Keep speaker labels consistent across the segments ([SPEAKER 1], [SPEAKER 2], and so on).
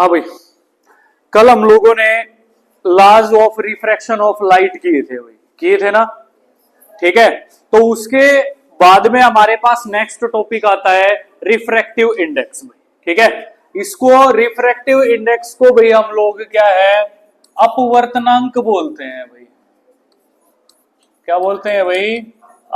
[SPEAKER 1] हाँ भाई, कल हम लोगों ने laws of refraction of light किए थे भाई, किए थे ना। ठीक है, तो उसके बाद में हमारे पास नेक्स्ट टॉपिक आता है रिफ्रैक्टिव इंडेक्स भाई। ठीक है, इसको रिफ्रैक्टिव इंडेक्स को भाई हम लोग क्या है, अपवर्तनांक बोलते हैं भाई। क्या बोलते हैं भाई?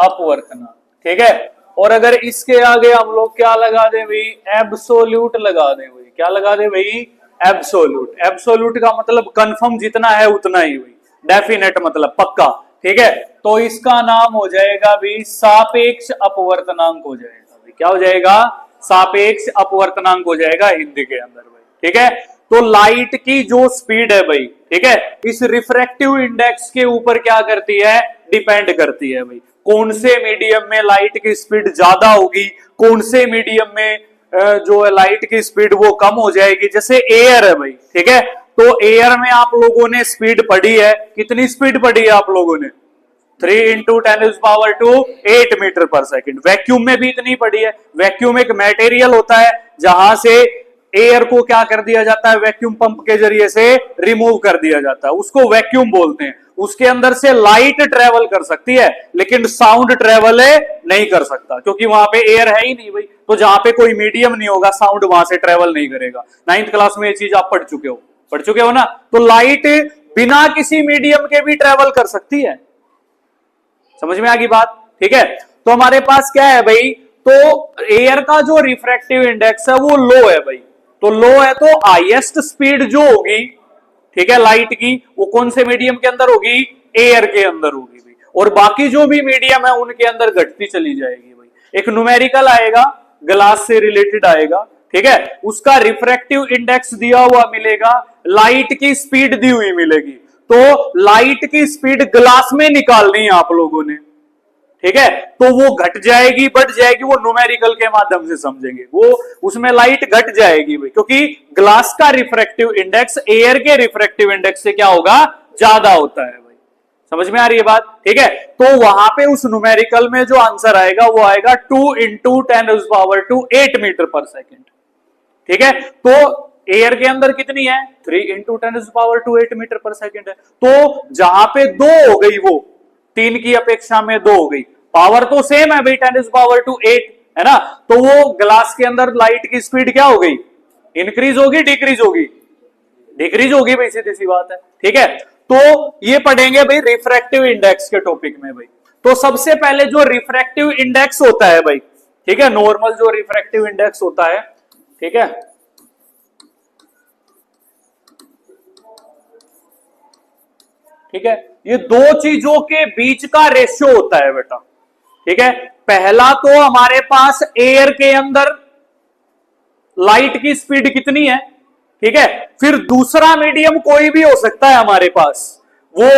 [SPEAKER 1] अपवर्तनांक। ठीक है, और अगर इसके आगे हम लोग क्या लगा दें भाई? एब्सोल्यूट लगा दें भाई। क्या लगा दें भाई? एब्सोल्यूट। एब्सोल्यूट का मतलब कंफर्म जितना है उतना ही भाई, डेफिनेट मतलब पक्का। ठीक है, तो इसका नाम हो जाएगा भाई सापेक्ष अपवर्तनांक हो जाएगा भाई। क्या हो जाएगा? सापेक्ष अपवर्तनांक हो जाएगा हिंदी के अंदर भाई। ठीक है, तो लाइट की जो स्पीड है भाई, ठीक है, इस रिफ्रैक्टिव इंडेक्स के ऊपर क्या करती है? डिपेंड करती है भाई। कौन से मीडियम में लाइट की स्पीड ज्यादा होगी, कौन से मीडियम में जो है लाइट की स्पीड वो कम हो जाएगी। जैसे एयर है भाई, ठीक है, तो एयर में आप लोगों ने स्पीड पढ़ी है, कितनी स्पीड पढ़ी है आप लोगों ने? 3 इंटू 10⁻²8 मीटर पर सेकेंड। वैक्यूम में भी इतनी पड़ी है। वैक्यूम एक मटेरियल होता है जहां से एयर को क्या कर दिया जाता है? वैक्यूम पंप के जरिए से रिमूव कर दिया जाता है, उसको वैक्यूम बोलते हैं। उसके अंदर से लाइट ट्रेवल कर सकती है लेकिन साउंड ट्रेवल नहीं कर सकता, क्योंकि वहां पे एयर है ही नहीं भाई। तो जहां पे कोई मीडियम नहीं होगा, साउंड वहां से ट्रेवल नहीं करेगा। 9th क्लास में ये चीज आप पढ़ चुके हो ना। तो लाइट बिना किसी मीडियम के भी ट्रेवल कर सकती है। समझ में आ गई बात? ठीक है, तो हमारे पास क्या है भाई? तो एयर का जो रिफ्रैक्टिव इंडेक्स है वो लो है भाई। तो लो है तो हाईएस्ट स्पीड जो होगी, ठीक है, लाइट की, वो कौन से मीडियम के अंदर होगी? एयर के अंदर होगी भाई। और बाकी जो भी मीडियम है उनके अंदर घटती चली जाएगी भाई। एक न्यूमेरिकल आएगा, ग्लास से रिलेटेड आएगा, ठीक है, उसका रिफ्रैक्टिव इंडेक्स दिया हुआ मिलेगा, लाइट की स्पीड दी हुई मिलेगी। तो लाइट की स्पीड ग्लास में निकालनी है आप लोगों ने, ठीक है, तो वो घट जाएगी बढ़ जाएगी, वो न्यूमेरिकल के माध्यम से समझेंगे। वो उसमें लाइट घट जाएगी भाई, क्योंकि ग्लास का रिफ्रैक्टिव इंडेक्स एयर के रिफ्रैक्टिव इंडेक्स से क्या होगा? ज्यादा होता है भाई। समझ में आ रही है बात? ठीक है, तो वहां पे उस न्यूमेरिकल में जो आंसर आएगा वो आएगा 2 इंटू 10⁻²8 मीटर पर सेकेंड। ठीक है, तो एयर के अंदर कितनी है? 3 इंटू 10⁻²8 मीटर पर सेकेंड है। तो जहां पे 2 हो गई, वो 3 की अपेक्षा में 2 हो गई। पावर तो सेम है भाई, 10⁻²8 है ना। तो वो ग्लास के अंदर लाइट की स्पीड क्या हो गई? इंक्रीज होगी डिक्रीज होगी? डिक्रीज होगी भाई, सीधी सी बात है। ठीक है, तो ये पढ़ेंगे भाई रिफ्रैक्टिव इंडेक्स के टॉपिक में भाई। तो सबसे पहले जो रिफ्रैक्टिव इंडेक्स होता है भाई, ठीक है, नॉर्मल जो रिफ्रैक्टिव इंडेक्स होता है, ठीक है, ठीक है, ये दो चीजों के बीच का रेशियो होता है बेटा। ठीक है, पहला तो हमारे पास एयर के अंदर लाइट की स्पीड कितनी है, ठीक है, फिर दूसरा मीडियम कोई भी हो सकता है हमारे पास, वो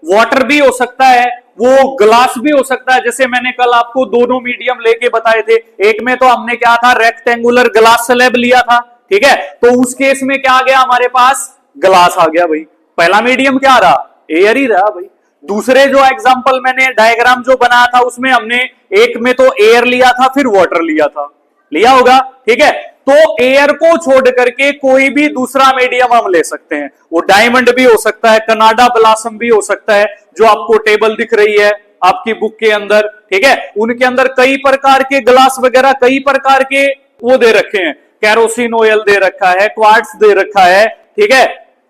[SPEAKER 1] वाटर भी हो सकता है, वो ग्लास भी हो सकता है। जैसे मैंने कल आपको दोनों मीडियम लेके बताए थे। एक में तो हमने क्या था? रेक्टेंगुलर ग्लास स्लैब लिया था, ठीक है, तो उस केस में क्या आ गया हमारे पास? ग्लास आ गया भाई। पहला मीडियम क्या रहा? एयर ही रहा भाई। दूसरे जो एग्जांपल मैंने डायग्राम जो बनाया था उसमें हमने एक में तो एयर लिया था, फिर वाटर लिया था, लिया होगा, ठीक है। तो एयर को छोड़ करके कोई भी दूसरा मीडियम हम ले सकते हैं। वो डायमंड भी हो सकता है, कनाडा ब्लॉसम भी हो सकता है, जो आपको टेबल दिख रही है आपकी बुक के अंदर, ठीक है, उनके अंदर कई प्रकार के ग्लास वगैरह, कई प्रकार के वो दे रखे हैं। कैरोसिन ऑयल दे रखा है, क्वार्ट्ज दे रखा है, ठीक है,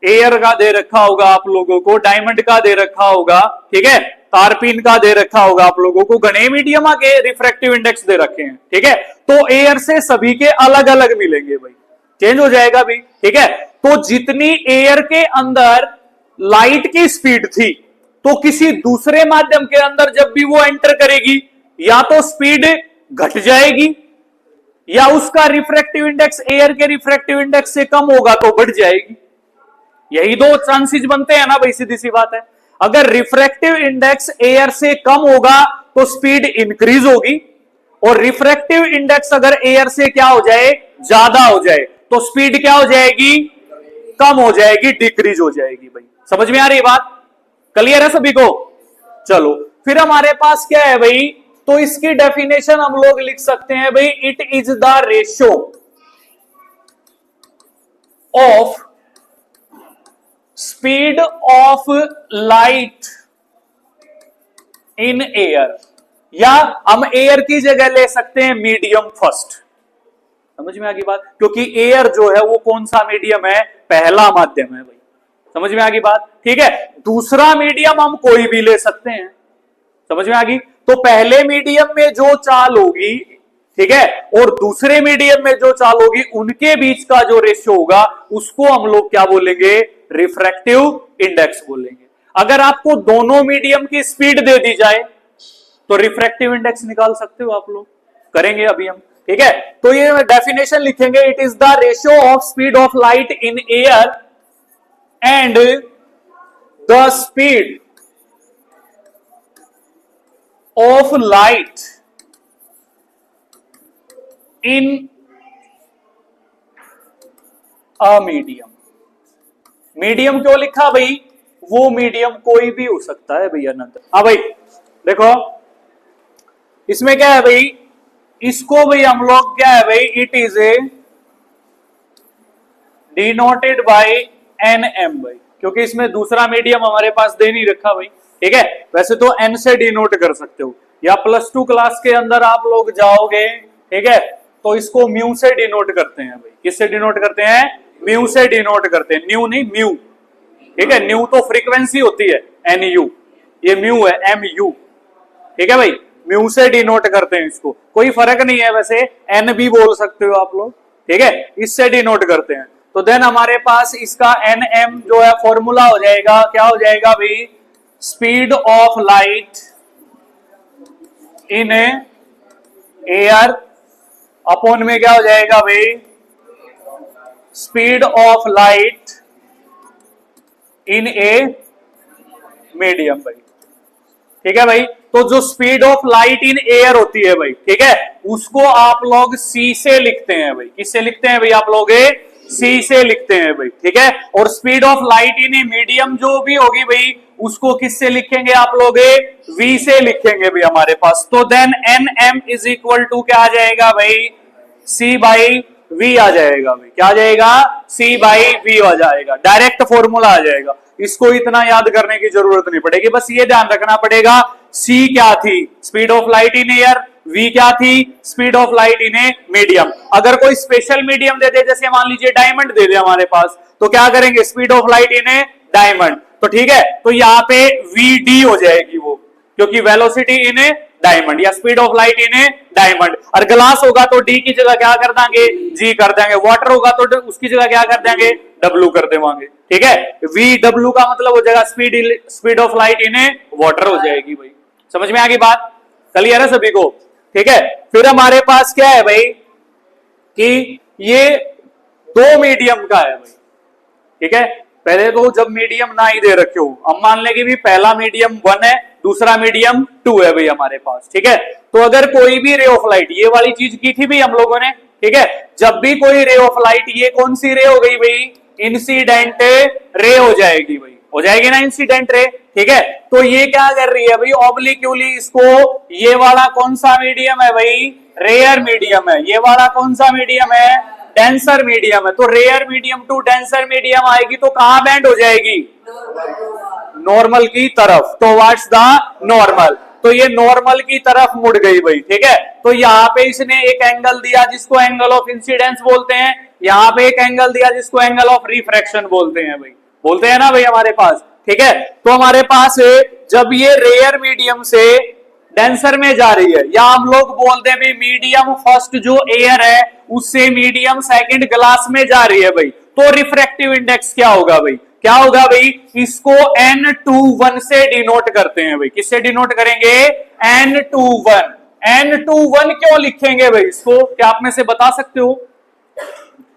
[SPEAKER 1] एयर का दे रखा होगा आप लोगों को, डायमंड का दे रखा होगा, ठीक है, तारपीन का दे रखा होगा आप लोगों को, घने मीडियम के रिफ्रैक्टिव इंडेक्स दे रखे हैं, ठीक है। तो एयर से सभी के अलग अलग मिलेंगे भाई, चेंज हो जाएगा भी, ठीक है। तो जितनी एयर के अंदर लाइट की स्पीड थी, तो किसी दूसरे माध्यम के अंदर जब भी वो एंटर करेगी, या तो स्पीड घट जाएगी, या उसका रिफ्रैक्टिव इंडेक्स एयर के रिफ्रैक्टिव इंडेक्स से कम होगा तो बढ़ जाएगी। यही दो चांसेस बनते हैं ना भाई, सीधी सी बात है। अगर रिफ्रैक्टिव इंडेक्स एयर से कम होगा तो स्पीड इंक्रीज होगी, और रिफ्रैक्टिव इंडेक्स अगर एयर से क्या हो जाए? ज्यादा हो जाए, तो स्पीड क्या हो जाएगी? कम हो जाएगी, डिक्रीज हो जाएगी भाई। समझ में आ रही बात? क्लियर है सभी को? चलो फिर हमारे पास क्या है भाई? तो इसकी डेफिनेशन हम लोग लिख सकते हैं भाई, it is the ratio of speed of light in air, या हम एयर की जगह ले सकते हैं मीडियम फर्स्ट। समझ में आ गई बात, क्योंकि एयर जो है वो कौन सा मीडियम है, पहला माध्यम है भाई। समझ में आ गई बात, ठीक है। दूसरा मीडियम हम कोई भी ले सकते हैं, समझ में आ गई। तो पहले मीडियम में जो चाल होगी, ठीक है, और दूसरे मीडियम में जो चाल होगी, उनके बीच का जो रेशियो होगा उसको हम लोग क्या बोलेंगे, रिफ्रैक्टिव इंडेक्स बोलेंगे। अगर आपको दोनों मीडियम की स्पीड दे दी जाए तो रिफ्रैक्टिव इंडेक्स निकाल सकते हो आप लोग, करेंगे अभी हम, ठीक है। तो ये डेफिनेशन लिखेंगे, it is the ratio of speed of light in air and the speed of light in a medium. Medium क्यों लिखा भाई, वो मीडियम कोई भी हो सकता है भैया नंतर। हाँ भाई देखो इसमें क्या है भाई, इसको भाई हम लोग क्या है भाई, it is a denoted by N M भाई, क्योंकि इसमें दूसरा मीडियम हमारे पास दे नहीं रखा भाई, ठीक है। वैसे तो एन से डिनोट कर सकते हो, या +2 क्लास के अंदर आप लोग जाओगे, ठीक है, तो इसको म्यू से डिनोट करते हैं भाई। किससे डिनोट करते हैं, म्यू से डिनोट करते हैं, न्यू नहीं म्यू, ठीक है। न्यू तो फ्रीक्वेंसी होती है एन यू, ये म्यू है एम यू, ठीक है भाई। म्यू से डिनोट करते हैं इसको, कोई फर्क नहीं है, वैसे एन भी बोल सकते हो आप लोग, ठीक है, इससे डिनोट करते हैं। तो देन हमारे पास इसका एन एम जो है फॉर्मूला हो जाएगा, क्या हो जाएगा भाई, speed of light in air upon में क्या हो जाएगा भाई, speed of light in a medium भाई, ठीक है भाई। तो जो speed of light in air होती है भाई, ठीक है, उसको आप लोग सी से लिखते हैं भाई। किससे लिखते हैं भाई आप लोग, सी से लिखते हैं भाई, ठीक है। और speed of light in a medium जो भी होगी भाई, उसको किससे लिखेंगे आप लोग, वी से लिखेंगे भाई हमारे पास। तो then N M is equal to क्या आ जाएगा भाई, सी बाई वी आ जाएगा भाई। क्या आ जाएगा, सी बाई वी आ जाएगा, डायरेक्ट फॉर्मूला आ जाएगा। इसको इतना याद करने की जरूरत नहीं पड़ेगी, बस ये ध्यान रखना पड़ेगा सी क्या थी, speed of light in air, V क्या थी, speed of light in a medium. अगर कोई स्पेशल मीडियम दे दे, जैसे मान लीजिए डायमंड दे दे हमारे पास, तो क्या करेंगे, speed of light in A diamond, तो ठीक है। तो यहाँ पे वी डी हो जाएगी वो, क्योंकि वेलोसिटी इन ए डायमंड, या speed of light in A diamond. और ग्लास होगा तो डी की जगह क्या कर देंगे, जी कर देंगे। वाटर होगा तो उसकी जगह क्या कर देंगे, डब्ल्यू कर देंगे, ठीक है। वी डब्ल्यू का मतलब हो जाएगा speed of light in A water हो जाएगी भाई। समझ में आ गई बात, क्लियर है सभी को, ठीक है। फिर हमारे पास क्या है भाई, कि ये दो मीडियम का है भाई, ठीक है। पहले तो जब मीडियम ना ही दे रखे हो, हम मान लेंगे भी पहला मीडियम 1 है, दूसरा मीडियम 2 है भाई हमारे पास, ठीक है। तो अगर कोई भी रे ऑफ लाइट, ये वाली चीज की थी भी हम लोगों ने, ठीक है, जब भी कोई रे ऑफ लाइट, ये कौन सी रे हो गई भाई, इंसिडेंट रे हो जाएगी भाई, हो जाएगी ना इंसिडेंट रे, ठीक है। तो ये क्या कर रही है भाई, ऑब्लिक्यूली इसको, ये वाला कौन सा मीडियम है भाई, रेयर मीडियम है, ये वाला कौन सा मीडियम है, डेंसर मीडियम है। तो rare medium to denser medium आएगी तो कहां बैंड हो जाएगी, नॉर्मल की तरफ। तो व्हाट्स द नॉर्मल, तो ये नॉर्मल की तरफ मुड़ गई भाई, ठीक है। तो यहाँ पे इसने एक एंगल दिया जिसको एंगल ऑफ इंसिडेंस बोलते हैं, यहाँ पे एक एंगल दिया जिसको एंगल ऑफ रिफ्रैक्शन बोलते हैं भाई, बोलते हैं ना भाई हमारे पास, ठीक है। तो हमारे पास जब ये रेयर मीडियम से डेंसर में जा रही है, या हम लोग बोलते हैं भाई मीडियम फर्स्ट जो एयर है उससे मीडियम सेकंड ग्लास में जा रही है भाई, तो रिफ्रैक्टिव इंडेक्स क्या होगा भाई, क्या होगा भाई, इसको N21 से डिनोट करते हैं भाई। किससे डिनोट करेंगे, N21। N21 क्यों लिखेंगे भाई इसको, क्या आप में से बता सकते हो,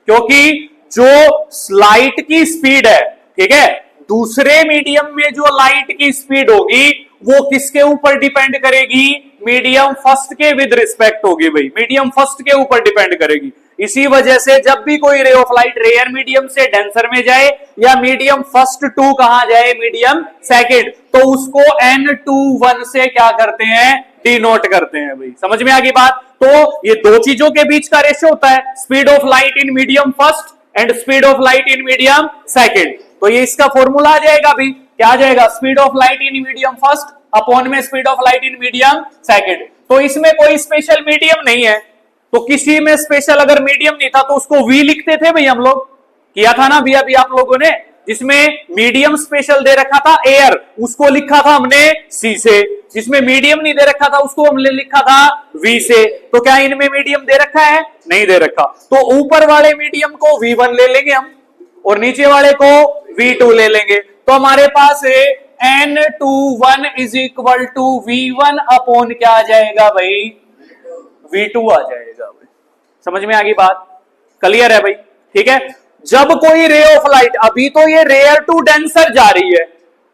[SPEAKER 1] क्योंकि जो लाइट की स्पीड है, ठीक है, दूसरे मीडियम में जो लाइट की स्पीड होगी वो किसके ऊपर डिपेंड करेगी, मीडियम फर्स्ट के विद रिस्पेक्ट होगी भाई, मीडियम फर्स्ट के ऊपर डिपेंड करेगी। इसी वजह से जब भी कोई ray of light rare medium से डेंसर में जाए, या मीडियम फर्स्ट टू कहां जाए, मीडियम सेकंड, तो उसको N21 से क्या करते हैं, डिनोट करते हैं भाई। समझ में आ गई बात। तो ये दो चीजों के बीच का रेशियो होता है, speed of light in medium first and speed of light in medium second. तो ये इसका फॉर्मूला आ जाएगा अभी, क्या आ जाएगा, speed of light in medium first upon में speed of light in medium second. तो इसमें कोई स्पेशल मीडियम नहीं है, तो किसी में स्पेशल अगर मीडियम नहीं था तो उसको v लिखते थे भाई, हम लोग किया था ना अभी आप लोगों ने, जिसमें मीडियम स्पेशल दे रखा था एयर, उसको लिखा था हमने C से, जिसमें मीडियम नहीं दे रखा था उसको हमने लिखा था V से। तो क्या इनमें मीडियम दे रखा है, नहीं दे रखा, तो ऊपर वाले मीडियम को V1 ले लेंगे हम और नीचे वाले को V2 ले लेंगे। तो हमारे पास है N21 is equal to V1 upon क्या आ जाएगा भाई, V2 आ जाएगा भाई। समझ में आ गई बात, क्लियर है भाई, ठीक है। जब कोई रे ऑफ लाइट, अभी तो ये रेयर टू डेंसर जा रही है,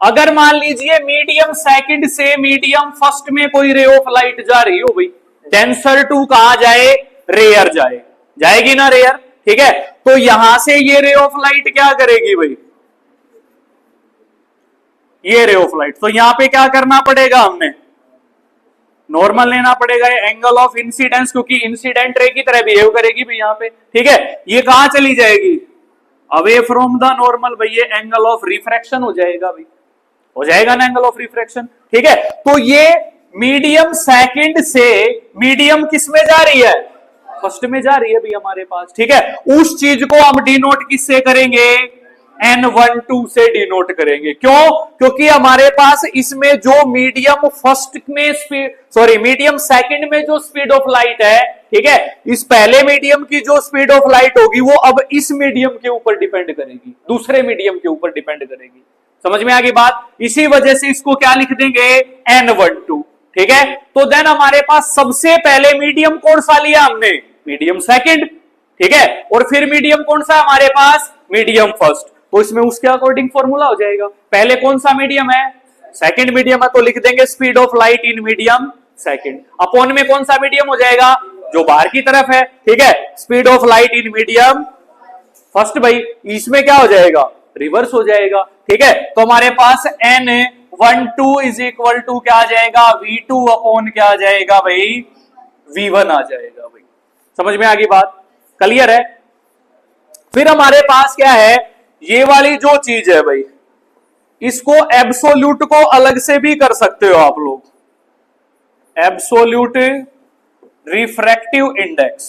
[SPEAKER 1] अगर मान लीजिए मीडियम सेकंड से मीडियम फर्स्ट में कोई रे ऑफ लाइट जा रही हो भाई, डेंसर टू कहां जाए, रेयर जाए, जाएगी ना रेयर, ठीक है। तो यहां से ये रे ऑफ लाइट क्या करेगी भाई, ये रे ऑफ लाइट, तो यहां पे क्या करना पड़ेगा, हमने नॉर्मल लेना पड़ेगा, एंगल ऑफ इंसिडेंस, क्योंकि इंसिडेंट रे की तरह बिहेव करेगी भाई यहाँ पे, ठीक है। ये कहां चली जाएगी, अवे फ्रॉम द नॉर्मल भाई, ये एंगल ऑफ रिफ्रैक्शन हो जाएगा भाई, हो जाएगा ना एंगल ऑफ रिफ्रैक्शन, ठीक है। तो ये मीडियम सेकंड से मीडियम किस में जा रही है, फर्स्ट में जा रही है भाई हमारे पास, ठीक है। उस चीज को हम डिनोट किससे करेंगे, N12 से डिनोट करेंगे, क्यों, क्योंकि हमारे पास इसमें जो मीडियम फर्स्ट में स्पीड, सॉरी मीडियम सेकंड में जो स्पीड ऑफ लाइट है, ठीक है, इस पहले मीडियम की जो स्पीड ऑफ लाइट होगी वो अब इस मीडियम के ऊपर डिपेंड करेगी, दूसरे मीडियम के ऊपर डिपेंड करेगी। समझ में आ गई बात, इसी वजह से इसको क्या लिख देंगे, N12, ठीक है। तो देन हमारे पास सबसे पहले मीडियम कौन सा लिया हमने, मीडियम सेकंड, ठीक है, और फिर मीडियम कौन सा हमारे पास, मीडियम फर्स्ट। तो इसमें उसके अकॉर्डिंग फॉर्मूला हो जाएगा, पहले कौन सा मीडियम है, सेकंड मीडियम है, तो लिख देंगे speed of light in medium second, upon में कौन सा मीडियम हो जाएगा, जो बाहर की तरफ है, ठीक है, speed of light in medium first भाई, इसमें क्या हो जाएगा, रिवर्स हो जाएगा, ठीक है। तो हमारे पास N12 इज इक्वल टू क्या आ जाएगा, V2 अपॉन क्या आ जाएगा भाई, V1 आ जाएगा भाई। समझ में आ गई बात, क्लियर है। फिर हमारे पास क्या है, ये वाली जो चीज है भाई, इसको एब्सोल्यूट को अलग से भी कर सकते हो आप लोग, एब्सोल्यूट रिफ्रैक्टिव इंडेक्स,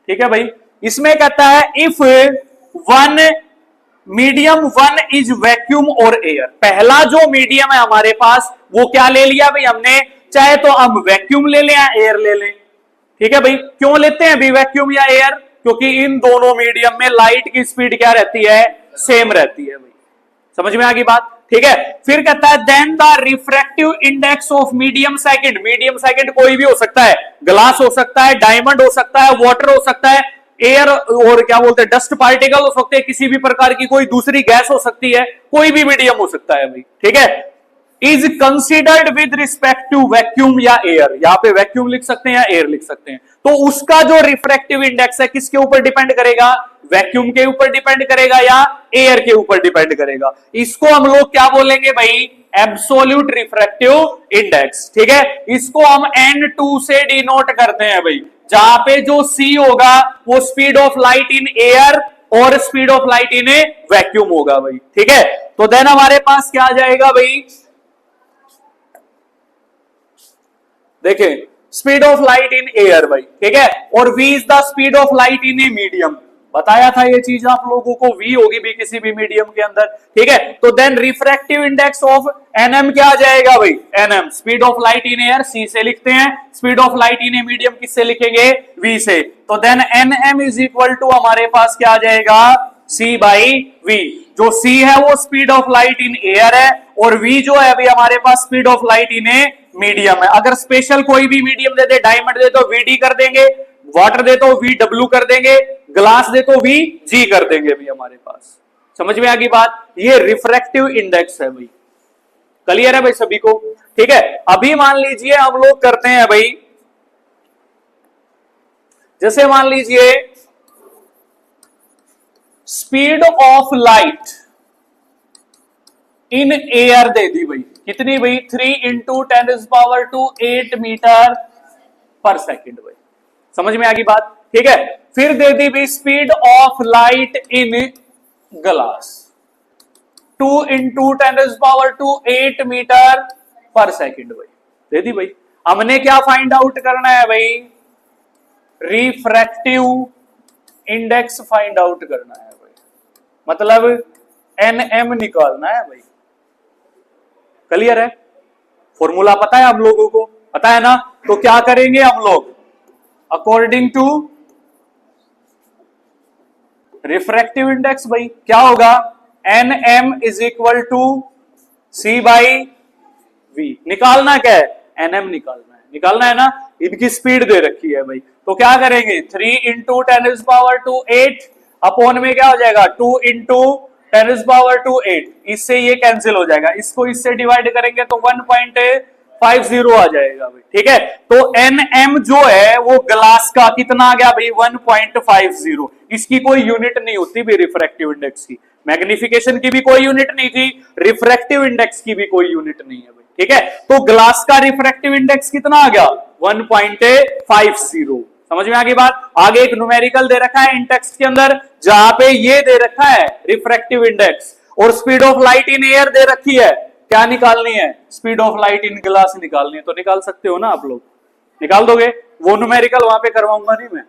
[SPEAKER 1] ठीक है भाई। इसमें कहता है if one medium one is vacuum और एयर, पहला जो मीडियम है हमारे पास वो क्या ले लिया भाई हमने, चाहे तो हम वैक्यूम ले लें या एयर ले लें, ठीक है भाई। क्यों लेते हैं अभी वैक्यूम या एयर, क्योंकि इन दोनों मीडियम में लाइट की स्पीड क्या रहती है, सेम रहती है भाई। समझ में आ गई बात, ठीक है। फिर कहता है then the refractive index of medium second, medium second कोई भी हो सकता है, ग्लास हो सकता है, डायमंड हो सकता है, वाटर हो सकता है, एयर और क्या बोलते हैं डस्ट पार्टिकल हो सकते हैं, किसी भी प्रकार की कोई दूसरी गैस हो सकती है, कोई भी मीडियम हो सकता है भाई, ठीक है। Is considered with respect to vacuum या एयर, यहां पे वैक्यूम लिख सकते हैं या एयर लिख सकते हैं। तो उसका जो रिफ्रैक्टिव इंडेक्स है किसके ऊपर डिपेंड करेगा, वैक्यूम के ऊपर डिपेंड करेगा या एयर के ऊपर डिपेंड करेगा। इसको हम लोग क्या बोलेंगे भाई, एब्सोल्यूट रिफ्रैक्टिव इंडेक्स, ठीक है। इसको हम N2 से डिनोट करते हैं भाई, जहां पे जो C होगा वो speed of light in air और speed of light in vacuum होगा भाई, ठीक है। तो देन हमारे पास क्या आ जाएगा भाई, देखें speed of light in air भाई, ठीक है, और V is the speed of light in a medium, बताया था ये चीज आप लोगों को, V होगी भी किसी भी मीडियम के अंदर, ठीक है। तो then refractive index of NM क्या आ जाएगा भाई, NM speed of light in air C से लिखते हैं, speed of light in a medium किससे लिखेंगे, V से। तो then NM is equal to हमारे पास क्या आ जाएगा, C बाई V। जो C है वो speed of light in air है और V जो है अभी हमारे पास speed of light in a medium है। अगर स्पेशल कोई भी मीडियम दे दे, डायमंड दे तो VD कर देंगे, वाटर दे तो VW कर देंगे, ग्लास दे तो VG कर देंगे भी हमारे पास। समझ में आ गई बात, ये रिफ्रैक्टिव इंडेक्स है भाई, क्लियर है भाई सभी को, ठीक है। अभी मान लीजिए हम लोग करते हैं भाई, जैसे मान लीजिए speed of light in air दे दी भाई, कितनी भाई 3 × 10⁻⁸ मीटर पर सेकेंड भाई। समझ में आ गई बात, ठीक है। फिर दे दी भी speed of light in glass 2 × 10⁻²8 metre पर सेकेंड भाई, दे दी भाई। हमने क्या फाइंड आउट करना है भाई, रिफ्रैक्टिव इंडेक्स फाइंड आउट करना है भाई, मतलब एनएम निकालना है भाई। क्लियर है? फॉर्मूला पता है हम लोगों को, पता है ना? तो क्या करेंगे हम लोग, अकॉर्डिंग टू रिफ्रैक्टिव इंडेक्स भाई क्या होगा, NM is equal to C by V. निकालना क्या है, एनएम निकालना है ना। इनकी स्पीड दे रखी है भाई, तो क्या करेंगे 3 × 10⁻²8 अपॉन में क्या हो जाएगा 2 × 10⁻²8, इससे ये कैंसिल हो जाएगा, इसको इससे डिवाइड करेंगे तो 1.50 आ जाएगा भाई। ठीक है, तो एनएम जो है वो ग्लास का कितना आ गया भाई 1.50। इसकी कोई यूनिट नहीं होती भाई रिफ्रैक्टिव इंडेक्स की, मैग्निफिकेशन की भी कोई यूनिट नहीं थी, रिफ्रैक्टिव इंडेक्स की भी कोई यूनिट नहीं है भाई। ठीक है, तो ग्लास का रिफ्रैक्टिव इंडेक्स कितना आ गया 1.50। समझ में आ गई बात? आगे एक न्यूमेरिकल दे रखा है इन टेक्स्ट के अंदर, जहां पे ये दे रखा है रिफ्रैक्टिव इंडेक्स और speed of light in air दे रखी है। क्या निकालनी है, speed of light in glass निकालनी है, तो निकाल सकते हो ना आप लोग, निकाल दोगे। वो न्यूमेरिकल वहां पे करवाऊंगा नहीं मैं,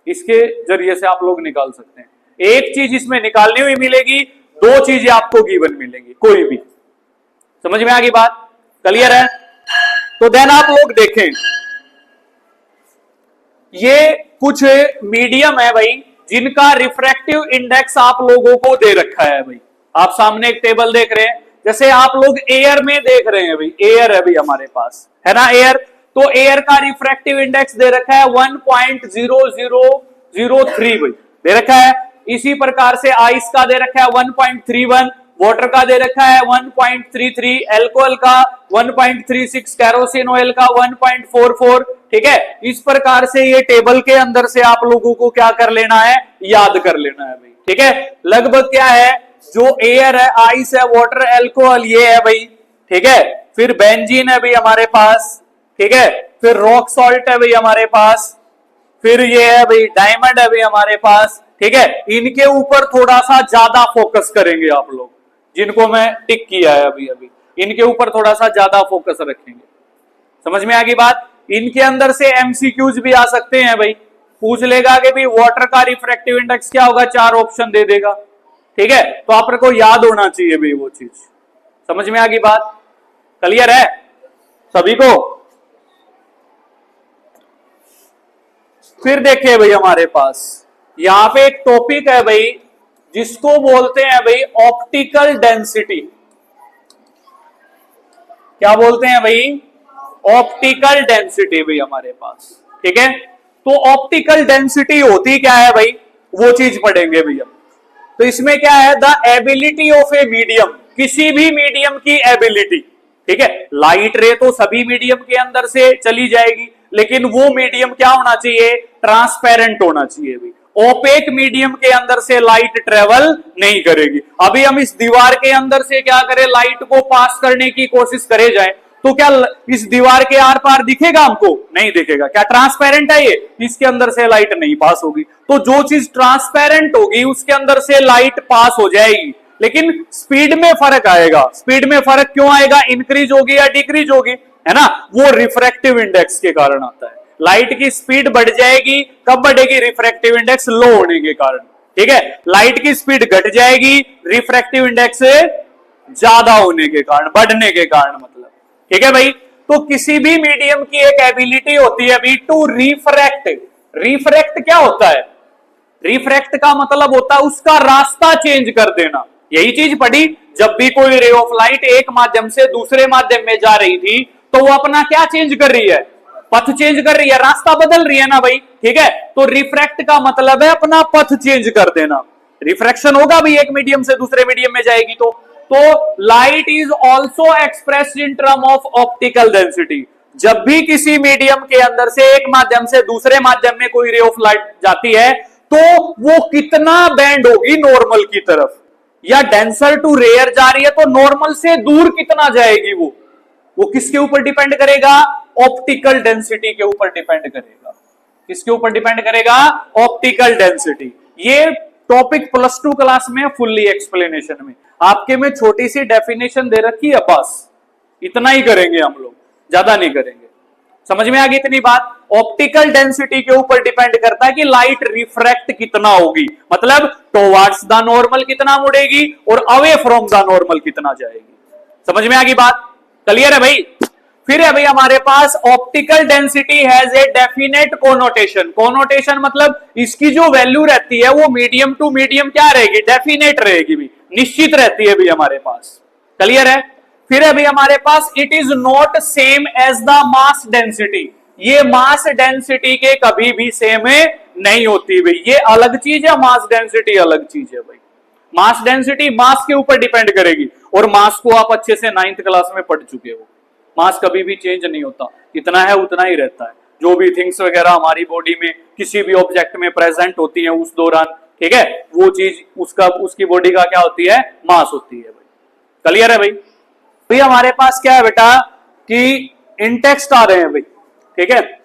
[SPEAKER 1] इसके जरिए से आप लोग निकाल सकते हैं। एक चीज इसमें निकालनी हुई मिलेगी, दो चीजें आपको गिवन मिलेंगी, कोई भी। समझ में आ गई बात? क्लियर है? तो देन आप लोग देखें, ये कुछ मीडियम है भाई जिनका रिफ्रैक्टिव इंडेक्स आप लोगों को दे रखा है भाई। आप सामने एक टेबल देख रहे हैं, जैसे आप लोग एयर में देख रहे हैं भाई, एयर है भाई हमारे पास, है ना एयर। तो एयर का रिफ्रैक्टिव इंडेक्स दे रखा है 1.0003 भाई, दे रखा है। इसी प्रकार से आइस का दे रखा है 1.31, वाटर का दे रखा है 1.33, एल्कोहल का 1.36, कैरोसिन ऑयल का 1.44। ठीक है, इस प्रकार से ये टेबल के अंदर से आप लोगों को क्या कर लेना है, याद कर लेना है भाई। ठीक है, लगभग क्या है, जो एयर है, आइस है, वाटर, एल्कोहल, ये है भाई। ठीक है, फिर बेंजीन है भाई हमारे पास। ठीक है, फिर रॉक सॉल्ट है भाई हमारे पास, फिर ये है भाई डायमंड है भाई हमारे पास। ठीक है, इनके ऊपर थोड़ा सा ज्यादा फोकस करेंगे आप लोग, जिनको मैं टिक किया है अभी अभी, इनके ऊपर थोड़ा सा ज्यादा फोकस रखेंगे। समझ में आ गई बात? इनके अंदर से एमसीक्यूज भी आ सकते हैं भाई, पूछ लेगा कि भाई वाटर का रिफ्रैक्टिव इंडेक्स क्या होगा, 4 ऑप्शन दे देगा। ठीक है, तो आप को याद होना चाहिए भाई वो चीज। समझ में आ गई बात? क्लियर है सभी को? फिर देखिए भाई हमारे पास यहां पे एक टॉपिक है भाई जिसको बोलते हैं भाई ऑप्टिकल डेंसिटी। क्या बोलते हैं भाई? ऑप्टिकल डेंसिटी भाई हमारे पास। ठीक है, तो ऑप्टिकल डेंसिटी होती क्या है भाई, वो चीज पढ़ेंगे भैया। तो इसमें क्या है, the ability of a medium, किसी भी मीडियम की एबिलिटी। ठीक है, लाइट रे तो सभी मीडियम के अंदर से चली जाएगी, लेकिन वो मीडियम क्या होना चाहिए, ट्रांसपेरेंट होना चाहिए भाई। ओपेक मीडियम के अंदर से लाइट ट्रेवल नहीं करेगी। अभी हम इस दीवार के अंदर से क्या करें, लाइट को पास करने की कोशिश करे जाए, तो क्या इस दीवार के आर पार दिखेगा हमको? नहीं दिखेगा। क्या ट्रांसपेरेंट है ये? इसके अंदर से लाइट नहीं पास होगी। तो जो चीज ट्रांसपेरेंट होगी उसके अंदर से लाइट पास हो जाएगी, लेकिन स्पीड में फर्क आएगा। स्पीड में फर्क क्यों आएगा, इंक्रीज होगी या डिक्रीज होगी, है ना? वो रिफ्रैक्टिव इंडेक्स के कारण आता है। लाइट की स्पीड बढ़ जाएगी, कब बढ़ेगी, रिफ्रैक्टिव इंडेक्स लो होने के कारण। ठीक है, लाइट की स्पीड घट जाएगी रिफ्रैक्टिव इंडेक्स ज्यादा होने के कारण, बढ़ने के कारण मतलब। ठीक है भाई, तो किसी भी मीडियम की एक एबिलिटी होती है अभी टू रिफ्रैक्ट। रिफ्रैक्ट क्या होता है? रिफ्रैक्ट का मतलब होता है उसका रास्ता चेंज कर देना। यही चीज पढ़ी, जब भी कोई रे ऑफ लाइट एक माध्यम से दूसरे माध्यम में जा रही थी तो वो अपना क्या चेंज कर रही है, पथ चेंज कर रही है, रास्ता बदल रही है ना भाई। ठीक है, तो रिफ्रैक्ट का मतलब है अपना पथ चेंज कर देना। रिफ्रैक्शन होगा भाई, एक मीडियम से दूसरे मीडियम में जाएगी तो light is also expressed in term of optical density. जब भी किसी मीडियम के अंदर से एक माध्यम से दूसरे माध्यम में कोई रे ऑफ लाइट जाती है तो वो कितना बैंड होगी नॉर्मल की तरफ, या डेंसर टू रेयर जा रही है तो नॉर्मल से दूर कितना जाएगी, वो किसके ऊपर डिपेंड करेगा, ऑप्टिकल डेंसिटी के ऊपर डिपेंड करेगा। किसके ऊपर डिपेंड करेगा? Optical density. ये टॉपिक +2 क्लास में फुल्ली एक्सप्लेनेशन में, आपके में छोटी सी डेफिनेशन दे रखी है, बस इतना ही करेंगे हम लोग, ज्यादा नहीं करेंगे। समझ में आ गई इतनी बात? ऑप्टिकल डेंसिटी के ऊपर डिपेंड करता है कि लाइट रिफ्रैक्ट कितना होगी, मतलब टुवर्ड्स द नॉर्मल कितना मुड़ेगी और अवे फ्रॉम द नॉर्मल कितना जाएगी। समझ में आ गई बात? क्लियर है भाई? फिर है भाई हमारे पास optical density has a definite connotation. Connotation मतलब इसकी जो वैल्यू रहती है वो मीडियम टू मीडियम क्या रहेगी? डेफिनेट रहेगी भी, निश्चित रहती है भी हमारे पास। क्लियर है? फिर है भाई हमारे पास it is not same as the mass density. ये मास डेंसिटी के कभी भी सेम नहीं होती भाई, ये अलग चीज है, मास डेंसिटी अलग चीज है भाई। मास डेंसिटी मास के ऊपर डिपेंड करेगी, और मास को आप अच्छे से 9th क्लास में पढ़ चुके हो। मास कभी भी चेंज नहीं होता, इतना है उतना ही रहता है। जो भी थिंग्स वगैरह हमारी बॉडी में किसी भी ऑब्जेक्ट में प्रेजेंट होती है उस दौरान, ठीक है, वो चीज उसकी बॉडी का क्या होती है? मास होती है भाई। क्लियर है भाई? भाई हमारे पास क्या है बेटा कि इंटेक्स्ट आ रहे हैं भाई, ठीक है।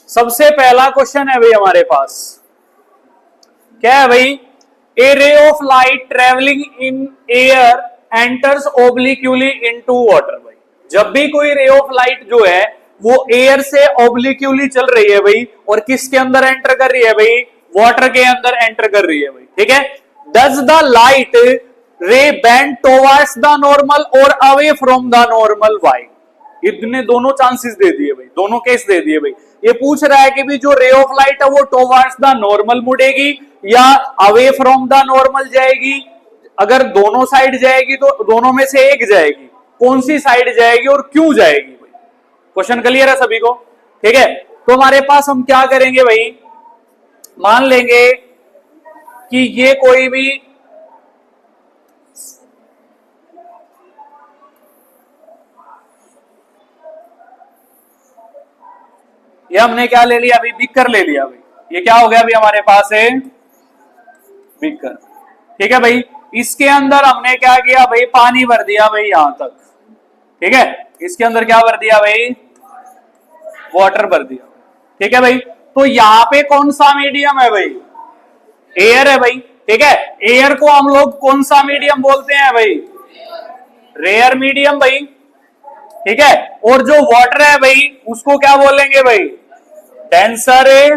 [SPEAKER 1] सबसे पहला क्वेश्चन है भाई हमारे पास, क्या है भाई? A ray of light travelling in air enters obliquely into water. भाई जब भी कोई रे ऑफ लाइट जो है वो एयर से ओब्लिक्यूली चल रही है भाई, और किसके अंदर एंटर कर रही है भाई? वाटर के अंदर एंटर कर रही है भाई, ठीक है। Does the light ray bend towards the normal और away from the normal? Why? इतने दोनों चांसेस दे दिए भाई, दोनों केस दे दिए भाई। ये पूछ रहा है कि भी जो रे ऑफ लाइट है वो टुवर्ड्स द नॉर्मल मुड़ेगी या अवे फ्रॉम द नॉर्मल जाएगी। अगर दोनों साइड जाएगी तो दोनों में से एक जाएगी, कौन सी साइड जाएगी और क्यों जाएगी भाई? क्वेश्चन क्लियर है सभी को? ठीक है, तो हमारे पास हम क्या करेंगे भाई, मान लेंगे कि ये कोई भी ये हमने क्या ले लिया अभी? बीकर ले लिया भाई। ये क्या हो गया अभी हमारे पास है? बीकर। ठीक है भाई, इसके अंदर हमने क्या किया भाई? पानी भर दिया भाई यहां तक, ठीक है। इसके अंदर क्या भर दिया भाई? वाटर भर दिया, ठीक है भाई। तो यहां पे कौन सा मीडियम है भाई? एयर है भाई, ठीक है। एयर को हम लोग कौन सा मीडियम बोलते हैं भाई? रेयर मीडियम भाई, ठीक है। और जो वाटर है भाई उसको क्या बोलेंगे भाई? डेंसर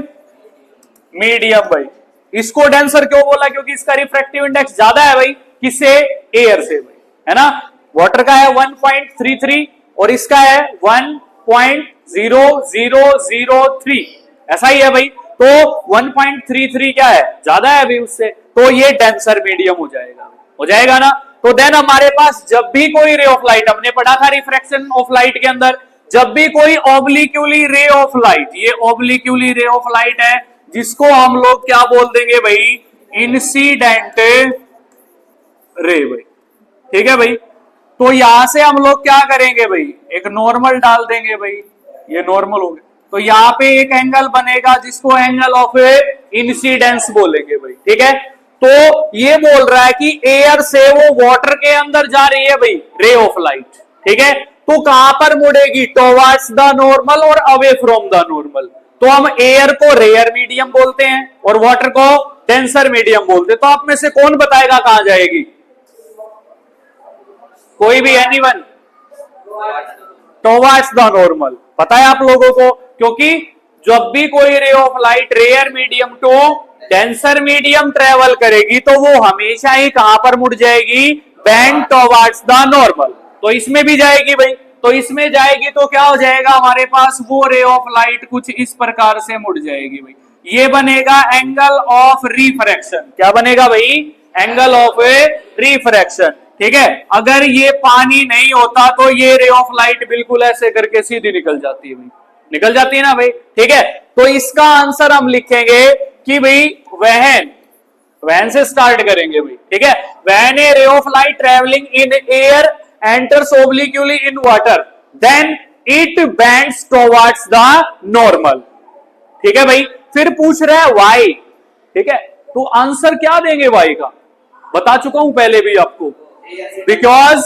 [SPEAKER 1] मीडियम भाई। इसको डेंसर क्यों बोला? क्योंकि इसका रिफ्रैक्टिव इंडेक्स ज्यादा है भाई, किससे? एयर से भाई, है ना। वाटर का है 1.33 और इसका है 1.0003, ऐसा ही है भाई। तो 1.33 क्या है? ज्यादा है भाई उससे, तो ये डेंसर मीडियम हो जाएगा ना। तो देन हमारे पास जब भी कोई रे ऑफ लाइट, हमने पढ़ा था रिफ्रैक्शन ऑफ लाइट के अंदर, जब भी कोई ऑब्लिक्यूली रे ऑफ लाइट, ये ऑब्लिक्यूली रे ऑफ लाइट है जिसको हम लोग क्या बोल देंगे भाई? इंसिडेंट रे भाई, ठीक है भाई। तो यहां से हम लोग क्या करेंगे भाई? एक नॉर्मल डाल देंगे भाई, ये नॉर्मल हो गया। तो यहां पे एक एंगल बनेगा जिसको एंगल ऑफ इंसिडेंस बोलेंगे भाई, ठीक है। तो ये बोल रहा है कि एयर से वो वाटर के अंदर जा रही है भाई रे ऑफ लाइट, ठीक है। तो कहां पर मुड़ेगी? टुवर्ड्स द नॉर्मल और अवे फ्रॉम द नॉर्मल। तो हम एयर को रेयर मीडियम बोलते हैं और वाटर को डेंसर मीडियम बोलते हैं। तो आप में से कौन बताएगा कहां जाएगी? कोई भी, एनीवन? Towards the normal. पता है आप लोगों को? क्योंकि जब भी कोई ray of light rare medium to denser medium travel करेगी तो वो हमेशा ही कहां पर मुड़ जाएगी? Bend towards the normal. तो इसमें भी जाएगी भाई, तो इसमें जाएगी तो क्या हो जाएगा हमारे पास? वो रे ऑफ लाइट कुछ इस प्रकार से मुड़ जाएगी भाई। ये बनेगा एंगल ऑफ रिफ्रैक्शन। क्या बनेगा भाई? एंगल ऑफ रिफ्रैक्शन, ठीक है। अगर ये पानी नहीं होता तो ये रे ऑफ लाइट बिल्कुल ऐसे करके सीधी निकल जाती है भाई, निकल जाती है ना भाई, ठीक है। तो इसका आंसर हम लिखेंगे कि भाई वहन से स्टार्ट करेंगे भाई, ठीक है। When a ray of light travelling in air enters obliquely in water then it bends towards the normal, ठीक है भाई। फिर पूछ रहा है वाई, ठीक है। तो आंसर क्या देंगे वाई का? बता चुका हूं पहले भी आपको, because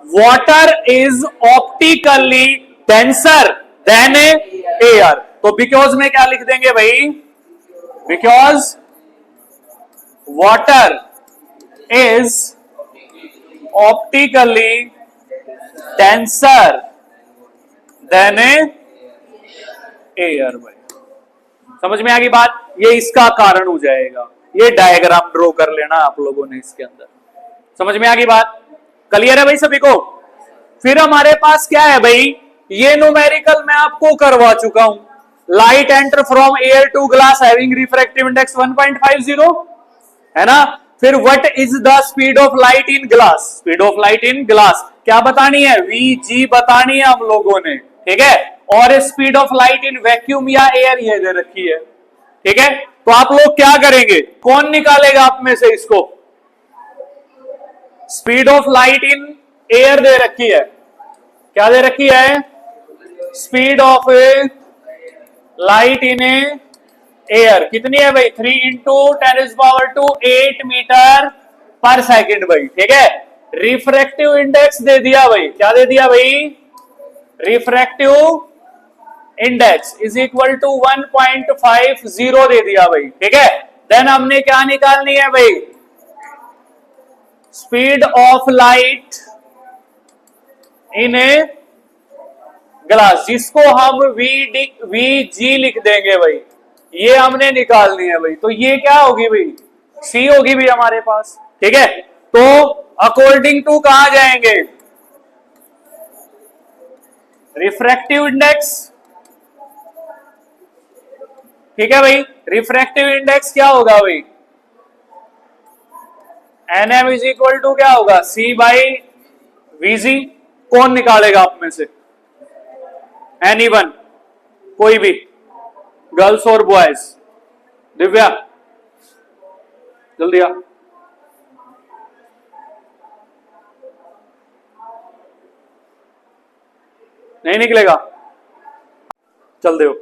[SPEAKER 1] water is optically denser then air. तो बिकॉज में क्या लिख देंगे भाई, because water is optically denser then air. भाई समझ में आ गई बात, ये इसका कारण हो जाएगा। ये डायग्राम ड्रॉ कर लेना आप लोगों ने इसके अंदर। समझ में आ गई बात, क्लियर है भाई सभी को। फिर हमारे पास क्या है भाई, ये न्यूमेरिकल मैं आपको करवा चुका हूं। Light enter from air to glass having refractive index 1.50 है ना। फिर what is the speed of light in glass, speed of light in glass क्या बतानी है, वीजी बतानी है हम लोगों ने, ठीक है। और speed of light in vacuum या एयर ये दे रखी है, ठीक है। तो आप लोग क्या करेंगे, कौन निकालेगा आप में से इसको, speed of light in air दे रखी है, क्या दे रखी है, speed of light in air कितनी है भाई, 3 इंटू 10⁻⁸ मीटर पर सेकेंड भाई, ठीक है। रिफ्रैक्टिव इंडेक्स दे दिया भाई, क्या दे दिया भाई, refractive index is equal to 1.50 दे दिया भाई, ठीक है। देन हमने क्या निकालनी है भाई, speed of light in a glass, जिसको हम वी लिख देंगे भाई, ये हमने निकालनी है भाई। तो ये क्या होगी भाई, सी होगी भाई हमारे पास, ठीक है। तो अकॉर्डिंग टू कहां जाएंगे, रिफ्रैक्टिव इंडेक्स, ठीक है भाई। रिफ्रैक्टिव इंडेक्स क्या होगा भाई, एनएम इज इक्वल टू क्या होगा, सी बाई वीजी। कौन निकालेगा आप में से, एनीवन, कोई भी, गर्ल्स और बॉयज। दिव्या जल्दी आ, नहीं निकलेगा, चल दो।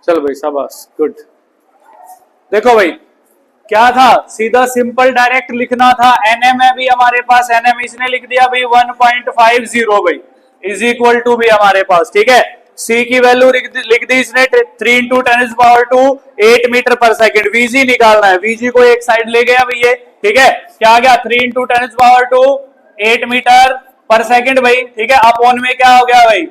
[SPEAKER 1] चल भाई शाबाश, गुड। देखो भाई क्या था, सीधा सिंपल डायरेक्ट लिखना था। एनएम है भी हमारे पास, एनएम इसने लिख दिया भाई 1.50 भाई इज इक्वल टू भी हमारे पास, ठीक है। सी की वैल्यू लिख दी इसने 3 इंटू 10⁻⁸ मीटर पर सेकेंड। वीजी निकालना है, वीजी को एक साइड ले गया भाई ये, ठीक है। क्या आ गया, 3 इंटू 10⁻⁸ मीटर पर सेकेंड भाई, ठीक है। अपॉन में क्या हो गया भाई,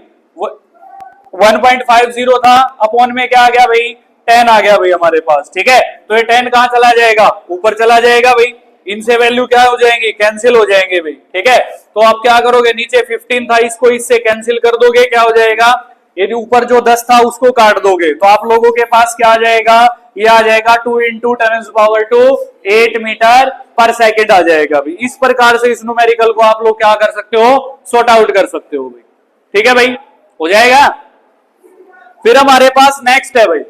[SPEAKER 1] 1.50 था, अपॉन में क्या आ गया भाई, 10 आ गया भाई हमारे पास, ठीक है। तो ये 10 कहां चला जाएगा, ऊपर चला जाएगा भाई। इनसे वैल्यू क्या हो जाएंगी, कैंसिल हो जाएंगे भाई, ठीक है। तो आप क्या करोगे, नीचे 15 था, इसको इससे कैंसिल कर दोगे, क्या हो जाएगा, यदि ऊपर जो 10 था उसको काट दोगे तो आप लोगों के पास क्या आ जाएगा, ये आ जाएगा 2 इंटू 10⁻⁸ मीटर पर सेकेंड आ जाएगा भाई। इस प्रकार से इस न्यूमेरिकल को आप लोग क्या कर सकते हो, सॉर्ट आउट कर सकते हो भाई, ठीक है भाई, हो जाएगा। फिर हमारे पास नेक्स्ट है भाई,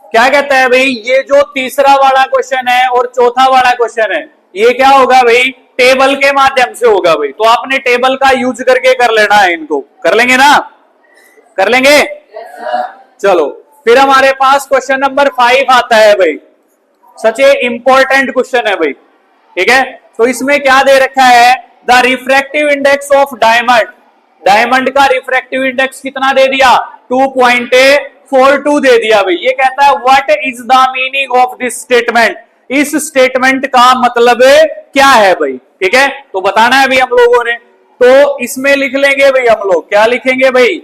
[SPEAKER 1] क्या कहता है भाई, ये जो तीसरा वाला क्वेश्चन है और चौथा वाला क्वेश्चन है, ये क्या होगा भाई, टेबल के माध्यम से होगा भाई। तो आपने टेबल का यूज करके कर लेना है, इनको कर लेंगे ना, कर लेंगे। चलो फिर हमारे पास क्वेश्चन नंबर 5 आता है भाई, सच ए इंपॉर्टेंट क्वेश्चन है भाई, ठीक है। तो इसमें क्या दे रखा है, the refractive index of diamond, diamond का रिफ्रैक्टिव इंडेक्स कितना दे दिया, 2.42 दे दिया भाई। ये कहता है what is the meaning of this statement, इस स्टेटमेंट का मतलब क्या है भाई, ठीक है। तो बताना है भाई हम लोगों ने। तो इसमें लिख लेंगे भाई हम लोग, क्या लिखेंगे भाई,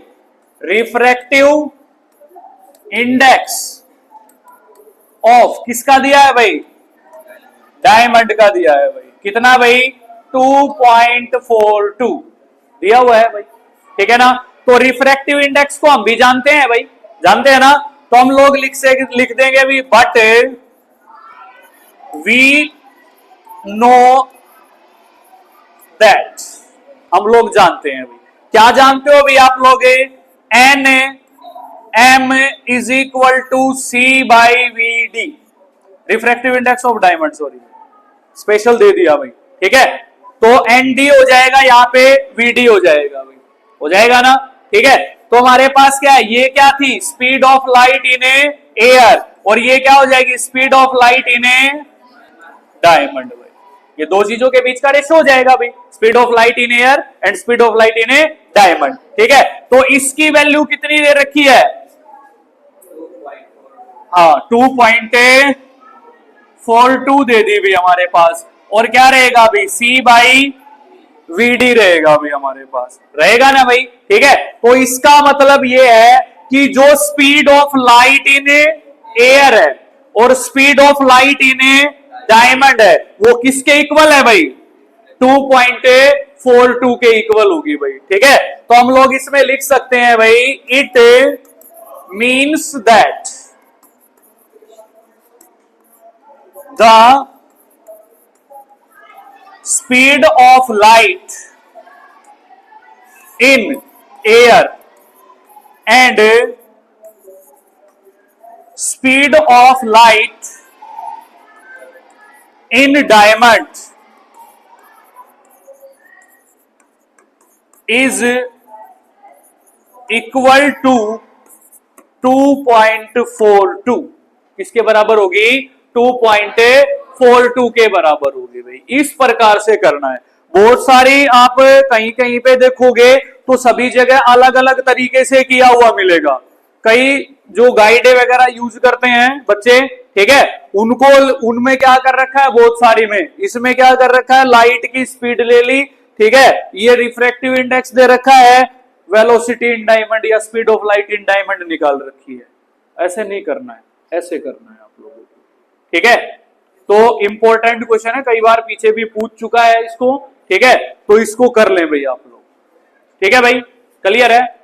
[SPEAKER 1] रिफ्रैक्टिव इंडेक्स ऑफ किसका दिया है भाई, डायमंड का दिया है भाई, कितना भाई 2.42 दिया हुआ है भाई, ठीक है ना। तो रिफ्रैक्टिव इंडेक्स को हम भी जानते हैं भाई, जानते हैं ना, तो हम लोग लिख देंगे भी बट वी नो दैट, हम लोग जानते हैं भाई, क्या जानते हो भाई आप लोग, N M is equal to C by V D, refractive index of diamond, sorry special दे दिया भाई, ठीक है। तो एन डी हो जाएगा यहाँ पे, वी डी हो जाएगा भाई, हो जाएगा ना, ठीक है। तो हमारे पास क्या है, ये क्या थी, speed of light in air, और ये क्या हो जाएगी, speed of light in diamond भाई, ये दो चीजों के बीच का रेशो हो जाएगा भाई, speed of light in air and speed of light in diamond, ठीक है। तो इसकी वैल्यू कितनी दे रखी है, हाँ 2.42 दे दी भाई हमारे पास, और क्या रहेगा भाई, सी बाई वीडी रहेगा भाई हमारे पास, रहेगा ना भाई, ठीक है। तो इसका मतलब ये है कि जो speed of light in air है और speed of light in diamond है, वो किसके इक्वल है भाई, 2.42 के इक्वल होगी भाई, ठीक है। तो हम लोग इसमें लिख सकते हैं भाई, it means that the speed of light in air and speed of light in diamond is equal to 2.42, किसके बराबर होगी, 2.42 के बराबर होगी भाई, इस प्रकार से करना है। बहुत सारी आप कहीं कहीं पे देखोगे तो सभी जगह अलग अलग तरीके से किया हुआ मिलेगा, कई जो गाइडे वगैरह यूज करते हैं बच्चे, ठीक है, उनको उनमें क्या कर रखा है, बहुत सारी में, इसमें क्या कर रखा है, लाइट की स्पीड ले ली, ठीक है, ये रिफ्रैक्टिव इंडेक्स दे रखा है, वेलोसिटी इन डायमंड या speed of light in diamond निकाल रखी है। ऐसे नहीं करना है, ऐसे करना है आप लोगों को, ठीक है। तो इंपॉर्टेंट क्वेश्चन है, कई बार पीछे भी पूछ चुका है इसको, ठीक है, तो इसको कर लें भाई आप लोग, ठीक है भाई, क्लियर है।